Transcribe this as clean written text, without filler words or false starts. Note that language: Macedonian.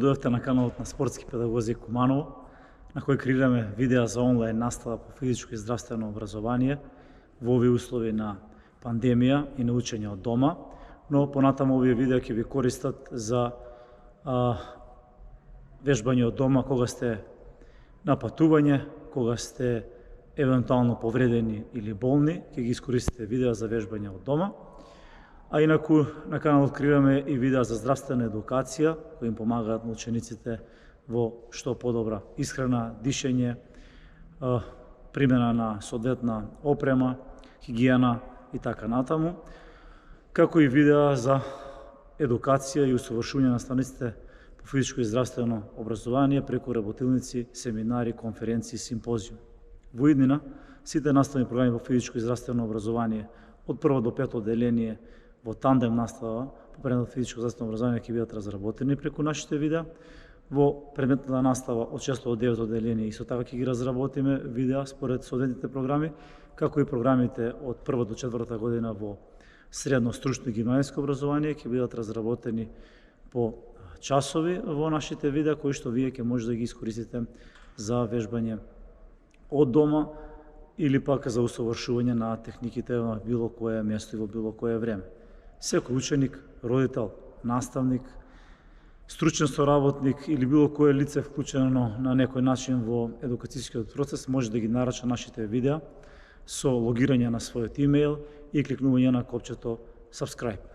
дојдовте на каналот на Спортски педагози Куманово, на кој креираме видеа за онлайн настава по физичко и здравствено образование во овие услови на пандемија и на учење од дома, но понатаму овие видеа ќе ви користат за вежбање од дома кога сте на патување, кога сте евентуално повредени или болни, ќе ги искористите видеа за вежбање од дома. А инаку на каналот креираме и видеа за здравствена едукација, кои им помагаат на учениците во што подобра исхрана, дишење, примена на соодветна опрема, хигиена и така натаму, како и видеа за едукација и усовршување на наставниците по физичко и здравствено образование преку работилници, семинари, конференции, симпозиуми. Во иднина, сите наставни програми по физичко и здравствено образование од прво до пето одделение во тандем настава по предметот физичко и здравствено образование ќе бидат разработени преку нашите видеа. Во предметната настава од 6 до 9 одделение исто така ќе ги разработиме видеа според соодветните програми, како и програмите од 1 до 4 година во средно стручно и гимназиско образование ќе бидат разработени по часови во нашите видеа, кои што вие ќе може да ги искористите за вежбање од дома или пак за усовршување на техниките на било кое место и во било кое време. Секој ученик, родител, наставник, стручен соработник или било кое лице вклучено на некој начин во едукацијскиот процес може да ги нарача нашите видеа со логирање на својот имејл и кликнување на копчето subscribe.